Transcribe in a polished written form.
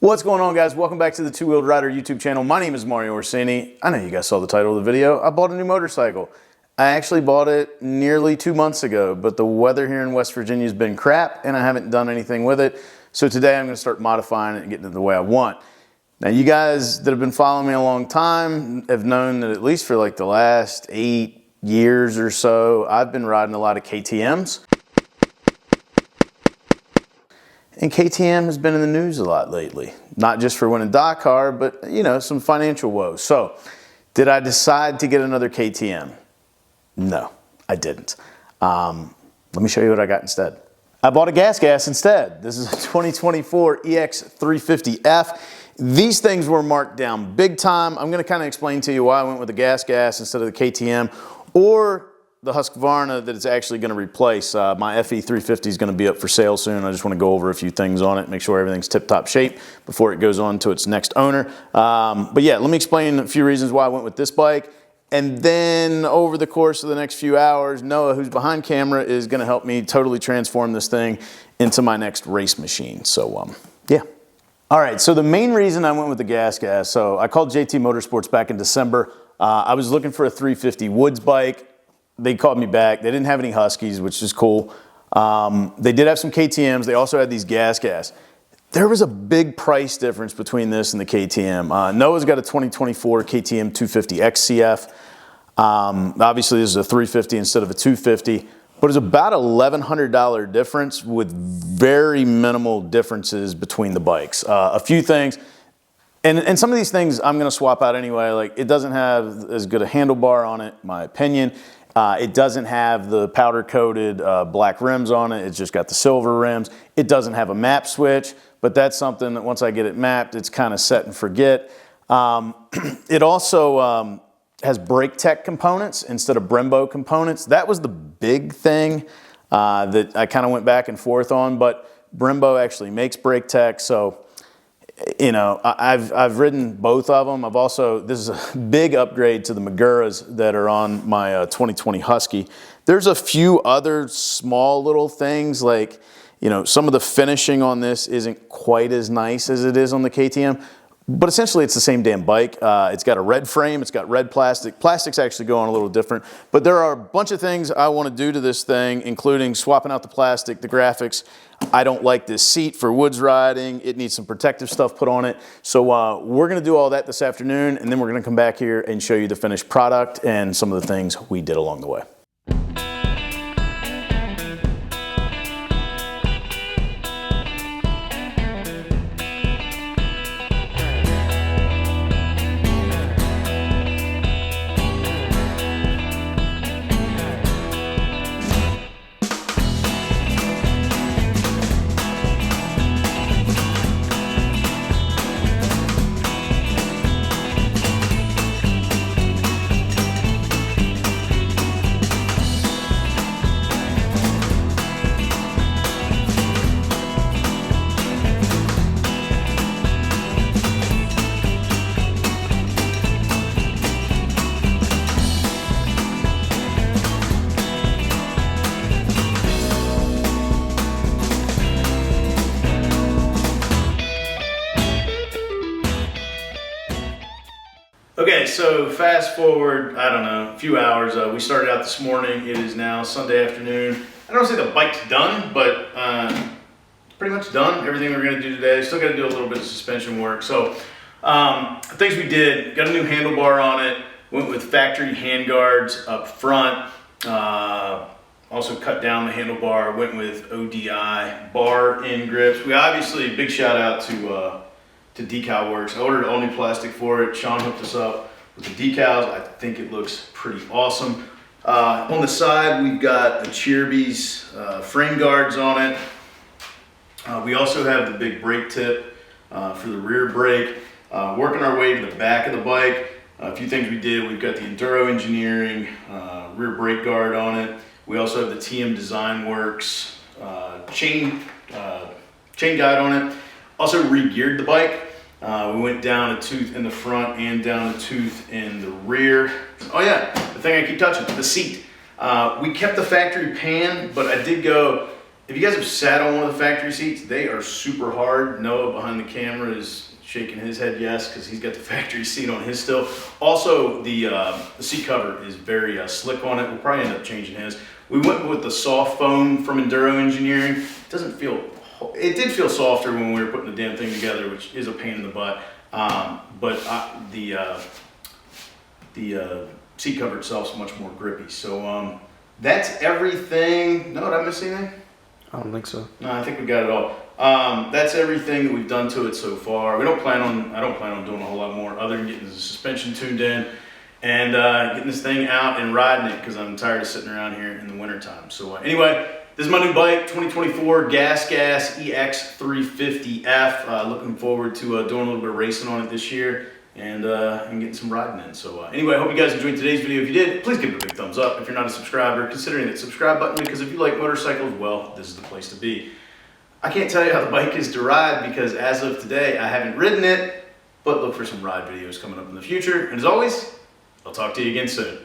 What's going on, guys? Welcome back to the Two Wheeled Rider YouTube channel. My name is Mario Orsini. I know you guys saw the title of the video. I bought a new motorcycle. I actually bought it nearly 2 months ago, but the weather here in West Virginia has been crap and I haven't done anything with it. So today I'm going to start modifying it and getting it the way I want. Now, you guys that have been following me a long time have known that at least for like the last 8 years or so, I've been riding a lot of KTMs. And KTM has been in the news a lot lately, not just for winning Dakar, but you know, some financial woes. So did I decide to get another KTM? No, I didn't. Let me show you what I got instead. I bought a GasGas instead. This is a 2024 EX350F. These things were marked down big time. I'm gonna kind of explain to you why I went with the GasGas instead of the KTM or the Husqvarna that it's actually going to replace. My FE 350 is going to be up for sale soon. I just want to go over a few things on it, make sure everything's tip-top shape before it goes on to its next owner. But yeah, let me explain a few reasons why I went with this bike. And then over the course of the next few hours, Noah, who's behind camera, is going to help me totally transform this thing into my next race machine. So yeah. All right, so the main reason I went with the GasGas, so I called JT Motorsports back in December. I was looking for a 350 woods bike. They called me back. They didn't have any Huskies, which is cool. They did have some KTMs. They also had these GasGas. There was a big price difference between this and the KTM. Noah's got a 2024 KTM 250 XCF. Obviously, this is a 350 instead of a 250, but it's about $1,100 difference with very minimal differences between the bikes. A few things. And some of these things I'm going to swap out anyway. Like, it doesn't have as good a handlebar on it, in my opinion. It doesn't have the powder-coated black rims on it. It's just got the silver rims. It doesn't have a map switch, but that's something that once I get it mapped, it's kind of set and forget. It also has brake tech components instead of Brembo components. That was the big thing that I kind of went back and forth on, but Brembo actually makes brake tech, so you know, I've ridden both of them. This is a big upgrade to the Maguras that are on my 2020 Husky. There's a few other small little things like, you know, some of the finishing on this isn't quite as nice as it is on the KTM, but essentially it's the same damn bike. It's got a red frame, it's got red plastic. Plastics actually go on a little different, but there are a bunch of things I want to do to this thing, including swapping out the plastic, the graphics. I don't like this seat for woods riding. It needs some protective stuff put on it. So we're gonna do all that this afternoon, and then we're gonna come back here and show you the finished product and some of the things we did along the way. Okay, so fast forward, I don't know, a few hours. We started out this morning. It is now Sunday afternoon. I don't say the bike's done, but it's pretty much done. Everything we're gonna do today. Still gotta do a little bit of suspension work. So things we did, got a new handlebar on it, went with factory handguards up front. Also cut down the handlebar, went with ODI Bar End grips. We obviously, big shout out to Designworks. I ordered all new plastic for it. Sean hooked us up with the decals. I think it looks pretty awesome. On the side, we've got Acerbis frame guards on it. We also have the big brake tip for the rear brake. Working our way to the back of the bike, a few things we did. We've got the Enduro Engineering rear brake guard on it. We also have the TM Designworks chain guide on it. Also re-geared the bike. We went down a tooth in the front and down a tooth in the rear. Oh yeah, the thing I keep touching, the seat. We kept the factory pan, but I did go If you guys have sat on one of the factory seats, they are super hard. Noah behind the camera is shaking his head yes, because he's got the factory seat on his still. Also, the seat cover is very slick on it. We'll probably end up changing his. We went with the soft foam from Enduro Engineering. It doesn't feel, it did feel softer when we were putting the damn thing together, which is a pain in the butt. The seat cover itself is much more grippy. So that's everything. No, did I miss anything? I don't think so. No, I think we got it all. That's everything that we've done to it so far. I don't plan on doing a whole lot more other than getting the suspension tuned in and getting this thing out and riding it, because I'm tired of sitting around here in the wintertime. So anyway, this is my new bike, 2024 GasGas EX350F. Looking forward to doing a little bit of racing on it this year and getting some riding in. So anyway, I hope you guys enjoyed today's video. If you did, please give it a big thumbs up. If you're not a subscriber, consider that subscribe button, because if you like motorcycles, well, this is the place to be. I can't tell you how the bike is to ride, because as of today, I haven't ridden it, but look for some ride videos coming up in the future. And as always, I'll talk to you again soon.